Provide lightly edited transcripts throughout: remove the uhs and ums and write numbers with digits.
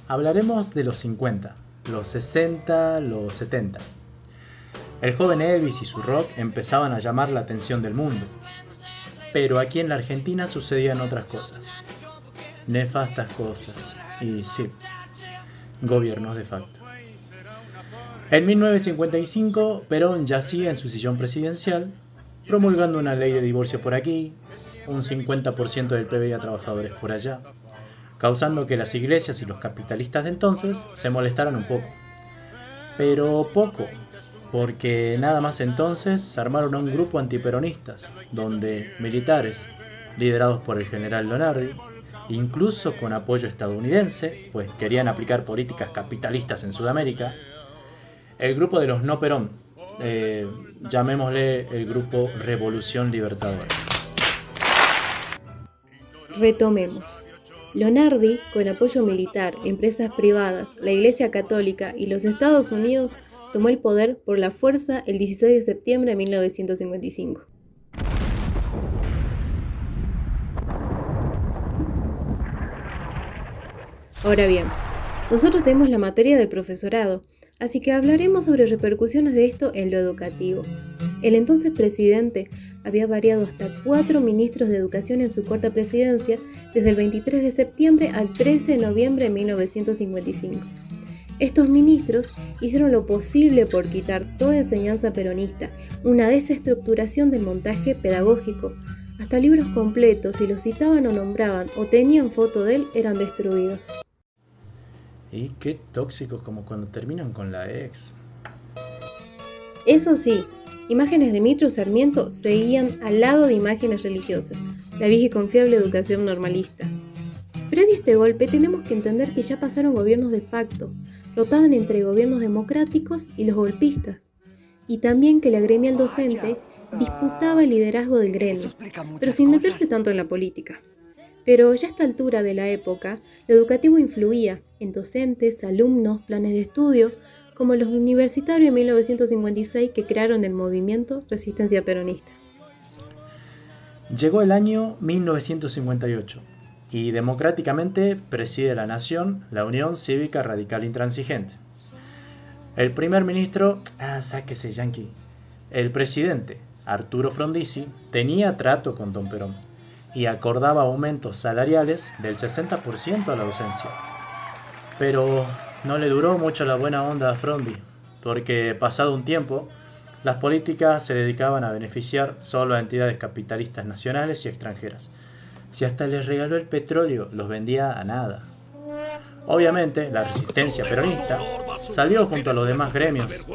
Hablaremos de los 50, los 60, los 70. El joven Elvis y su rock empezaban a llamar la atención del mundo. Pero aquí en la Argentina sucedían otras cosas. Nefastas cosas. Y sí, gobiernos de facto. En 1955, Perón yacía en su sillón presidencial, promulgando una ley de divorcio por aquí, un 50% del PBI a trabajadores por allá, causando que las iglesias y los capitalistas de entonces se molestaran un poco. Pero poco, porque nada más entonces se armaron a un grupo antiperonistas, donde militares, liderados por el general Leonardi, incluso con apoyo estadounidense, pues querían aplicar políticas capitalistas en Sudamérica, el grupo de los no Perón, llamémosle el grupo Revolución Libertadora. Retomemos. Leonardi, con apoyo militar, empresas privadas, la Iglesia Católica y los Estados Unidos, tomó el poder por la fuerza el 16 de septiembre de 1955. Ahora bien, nosotros tenemos la materia del profesorado, así que hablaremos sobre repercusiones de esto en lo educativo. El entonces presidente había variado hasta 4 ministros de educación en su corta presidencia desde el 23 de septiembre al 13 de noviembre de 1955. Estos ministros hicieron lo posible por quitar toda enseñanza peronista, una desestructuración del montaje pedagógico. Hasta libros completos, si los citaban o nombraban o tenían foto de él, eran destruidos. Y qué tóxicos como cuando terminan con la ex. Eso sí, imágenes de Mitre o Sarmiento seguían al lado de imágenes religiosas, la vieja y confiable educación normalista. Previo a este golpe tenemos que entender que ya pasaron gobiernos de facto, rotaban entre gobiernos democráticos y los golpistas, y también que la gremial docente disputaba el liderazgo del gremio, pero sin meterse tanto en la política. Pero ya a esta altura de la época, lo educativo influía en docentes, alumnos, planes de estudio, como los universitarios en 1956 que crearon el movimiento Resistencia Peronista. Llegó el año 1958 y democráticamente preside la nación la Unión Cívica Radical Intransigente. El primer ministro, sáquese yanqui. El presidente, Arturo Frondizi, tenía trato con don Perón y acordaba aumentos salariales del 60% a la docencia. Pero no le duró mucho la buena onda a Frondi, porque pasado un tiempo, las políticas se dedicaban a beneficiar solo a entidades capitalistas nacionales y extranjeras. Si hasta les regaló el petróleo, los vendía a nada. Obviamente, la resistencia peronista salió junto a los demás gremios,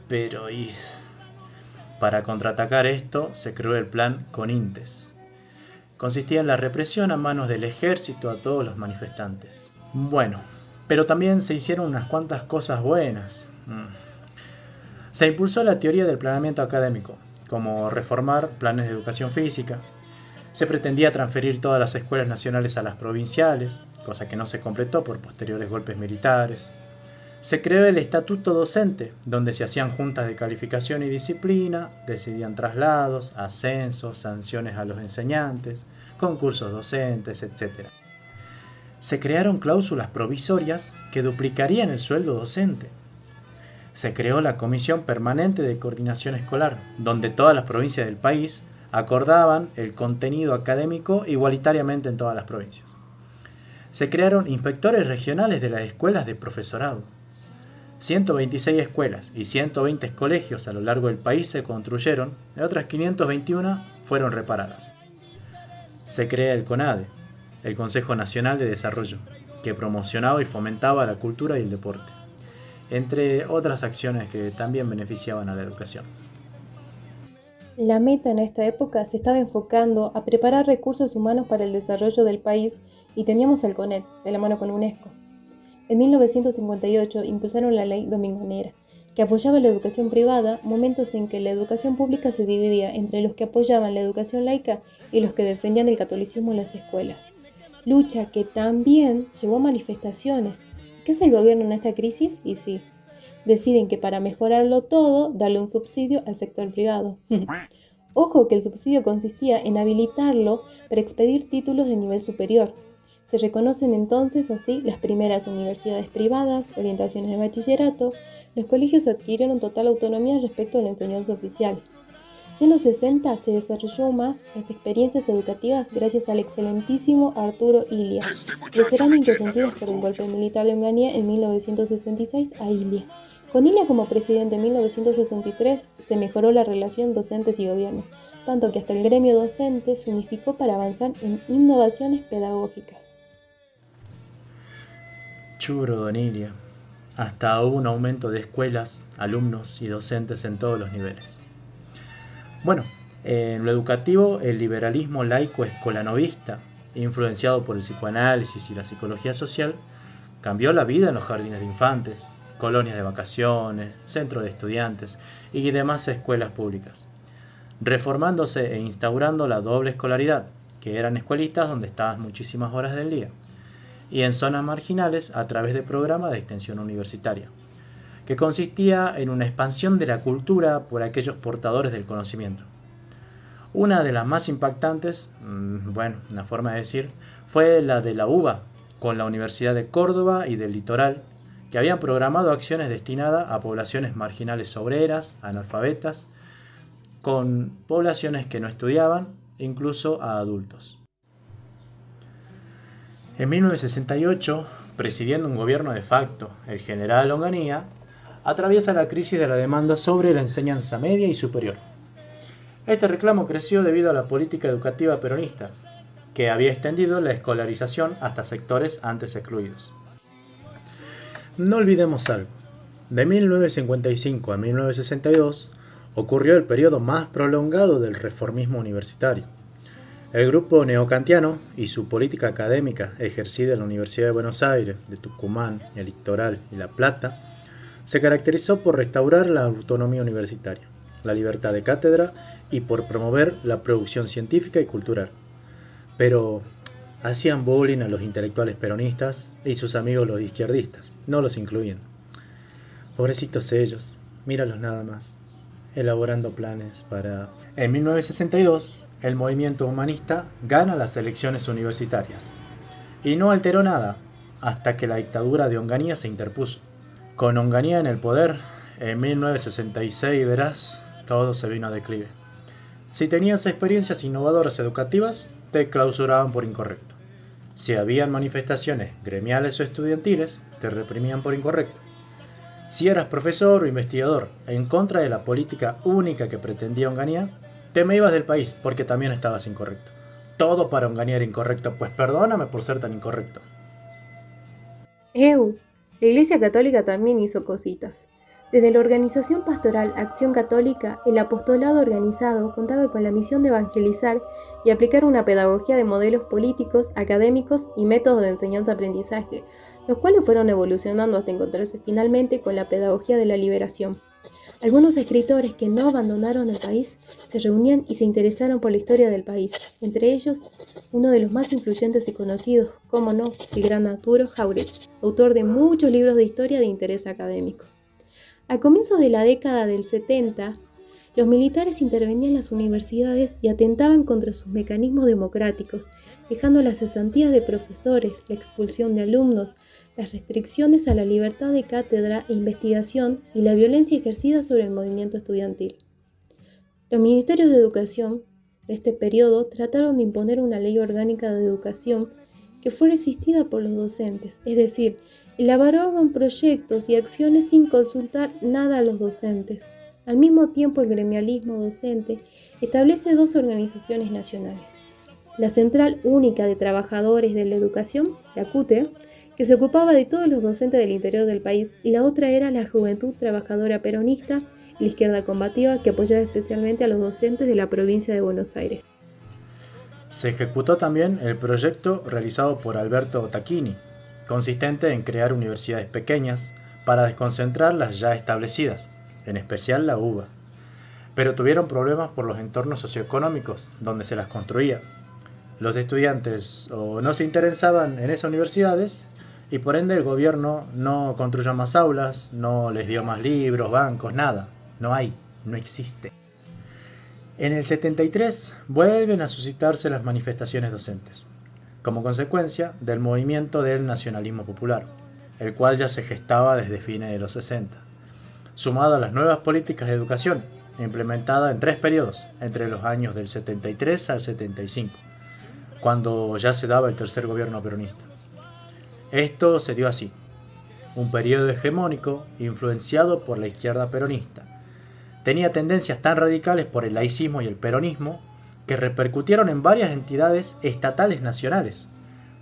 pero para contraatacar esto se creó el plan Conintes. Consistía en la represión a manos del ejército a todos los manifestantes. Bueno, pero también se hicieron unas cuantas cosas buenas. Se impulsó la teoría del planeamiento académico, como reformar planes de educación física. Se pretendía transferir todas las escuelas nacionales a las provinciales, cosa que no se completó por posteriores golpes militares. Se creó el estatuto docente, donde se hacían juntas de calificación y disciplina, decidían traslados, ascensos, sanciones a los enseñantes, concursos docentes, etc. Se crearon cláusulas provisorias que duplicarían el sueldo docente. Se creó la Comisión Permanente de Coordinación Escolar, donde todas las provincias del país acordaban el contenido académico igualitariamente en todas las provincias. Se crearon inspectores regionales de las escuelas de profesorado. 126 escuelas y 120 colegios a lo largo del país se construyeron y otras 521 fueron reparadas. Se crea el CONADE, el Consejo Nacional de Desarrollo, que promocionaba y fomentaba la cultura y el deporte, entre otras acciones que también beneficiaban a la educación. La meta en esta época se estaba enfocando a preparar recursos humanos para el desarrollo del país y teníamos el CONET, de la mano con UNESCO. En 1958 impulsaron la ley domingonera, que apoyaba la educación privada, momentos en que la educación pública se dividía entre los que apoyaban la educación laica y los que defendían el catolicismo en las escuelas. Lucha que también llevó a manifestaciones. ¿Qué hace el gobierno en esta crisis? Y sí, deciden que para mejorarlo todo, darle un subsidio al sector privado. Ojo que el subsidio consistía en habilitarlo para expedir títulos de nivel superior. Se reconocen entonces así las primeras universidades privadas, orientaciones de bachillerato. Los colegios adquirieron total autonomía respecto a la enseñanza oficial. Ya en los 60 se desarrolló más las experiencias educativas gracias al excelentísimo Arturo Illia, pero serán interrumpidas por el golpe militar de Onganía en 1966 a Illia. Con Illia como presidente en 1963 se mejoró la relación docentes y gobierno, tanto que hasta el gremio docente se unificó para avanzar en innovaciones pedagógicas. Churo, don Illia. Hasta hubo un aumento de escuelas, alumnos y docentes en todos los niveles. Bueno, en lo educativo, el liberalismo laico escolanovista, influenciado por el psicoanálisis y la psicología social, cambió la vida en los jardines de infantes, colonias de vacaciones, centros de estudiantes y demás escuelas públicas, reformándose e instaurando la doble escolaridad, que eran escuelitas donde estabas muchísimas horas del día, y en zonas marginales a través de programas de extensión universitaria, que consistía en una expansión de la cultura por aquellos portadores del conocimiento. Una de las más impactantes, una forma de decir, fue la de la UBA, con la Universidad de Córdoba y del Litoral, que habían programado acciones destinadas a poblaciones marginales obreras, analfabetas, con poblaciones que no estudiaban, incluso a adultos. En 1968, presidiendo un gobierno de facto, el general Onganía atraviesa la crisis de la demanda sobre la enseñanza media y superior. Este reclamo creció debido a la política educativa peronista, que había extendido la escolarización hasta sectores antes excluidos. No olvidemos algo. De 1955 a 1962 ocurrió el periodo más prolongado del reformismo universitario. El grupo neocantiano y su política académica ejercida en la Universidad de Buenos Aires, de Tucumán, el Litoral y La Plata se caracterizó por restaurar la autonomía universitaria, la libertad de cátedra y por promover la producción científica y cultural. Pero hacían bullying a los intelectuales peronistas y sus amigos los izquierdistas, no los incluían. Pobrecitos ellos, míralos nada más, elaborando planes para... En 1962, el movimiento humanista gana las elecciones universitarias y no alteró nada hasta que la dictadura de Onganía se interpuso. Con Onganía en el poder, en 1966 verás, todo se vino a declive. Si tenías experiencias innovadoras educativas, te clausuraban por incorrecto. Si habían manifestaciones gremiales o estudiantiles, te reprimían por incorrecto. Si eras profesor o investigador en contra de la política única que pretendía Onganía, te me ibas del país porque también estabas incorrecto. Todo para Onganía era incorrecto, pues perdóname por ser tan incorrecto. La Iglesia Católica también hizo cositas. Desde la organización pastoral Acción Católica, el apostolado organizado contaba con la misión de evangelizar y aplicar una pedagogía de modelos políticos, académicos y métodos de enseñanza-aprendizaje, los cuales fueron evolucionando hasta encontrarse finalmente con la pedagogía de la liberación. Algunos escritores que no abandonaron el país se reunían y se interesaron por la historia del país, entre ellos uno de los más influyentes y conocidos, cómo no, el gran Arturo Jauretche, autor de muchos libros de historia de interés académico. A comienzos de la década del 70, los militares intervenían en las universidades y atentaban contra sus mecanismos democráticos, dejando las cesantías de profesores, la expulsión de alumnos, las restricciones a la libertad de cátedra e investigación y la violencia ejercida sobre el movimiento estudiantil. Los ministerios de educación de este periodo trataron de imponer una ley orgánica de educación que fue resistida por los docentes, es decir, elaboraban proyectos y acciones sin consultar nada a los docentes. Al mismo tiempo, el gremialismo docente establece dos organizaciones nacionales. La Central Única de Trabajadores de la Educación, la CUTE, que se ocupaba de todos los docentes del interior del país, y la otra era la Juventud Trabajadora Peronista y la Izquierda Combativa, que apoyaba especialmente a los docentes de la provincia de Buenos Aires. Se ejecutó también el proyecto realizado por Alberto Tacchini, consistente en crear universidades pequeñas para desconcentrar las ya establecidas, en especial la UBA. Pero tuvieron problemas por los entornos socioeconómicos donde se las construía. Los estudiantes o no se interesaban en esas universidades y por ende el gobierno no construyó más aulas, no les dio más libros, bancos, nada. No hay, no existe. En el 73 vuelven a suscitarse las manifestaciones docentes. como consecuencia del movimiento del nacionalismo popular, el cual ya se gestaba desde fines de los 60, sumado a las nuevas políticas de educación, implementadas en 3 periodos, entre los años del 73 al 75, cuando ya se daba el tercer gobierno peronista. Esto se dio así: un periodo hegemónico influenciado por la izquierda peronista. Tenía tendencias tan radicales por el laicismo y el peronismo que repercutieron en varias entidades estatales nacionales,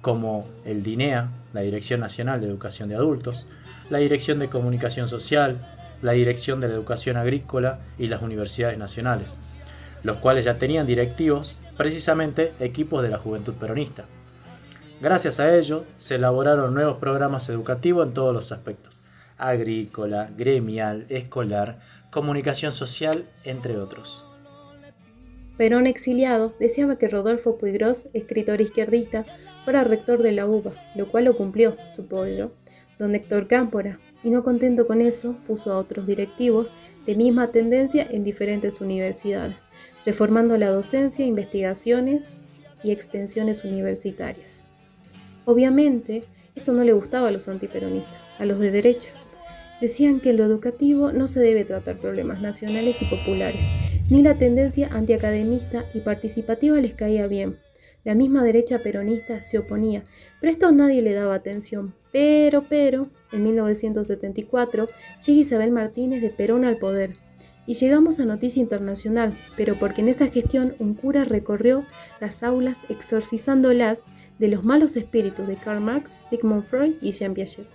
como el DINEA, la Dirección Nacional de Educación de Adultos, la Dirección de Comunicación Social, la Dirección de la Educación Agrícola y las universidades nacionales, los cuales ya tenían directivos, precisamente equipos de la juventud peronista. Gracias a ello, se elaboraron nuevos programas educativos en todos los aspectos: agrícola, gremial, escolar, comunicación social, entre otros. Perón, exiliado, deseaba que Rodolfo Puigros, escritor izquierdista, fuera rector de la UBA, lo cual lo cumplió, supongo yo, don Héctor Cámpora, y no contento con eso, puso a otros directivos de misma tendencia en diferentes universidades, reformando la docencia, investigaciones y extensiones universitarias. Obviamente, esto no le gustaba a los antiperonistas, a los de derecha. Decían que en lo educativo no se debe tratar problemas nacionales y populares, ni la tendencia antiacademista y participativa les caía bien. La misma derecha peronista se oponía, pero a esto nadie le daba atención. Pero, en 1974 llega Isabel Martínez de Perón al poder. Y llegamos a noticia internacional, pero porque en esa gestión un cura recorrió las aulas exorcizándolas de los malos espíritus de Karl Marx, Sigmund Freud y Jean Piaget.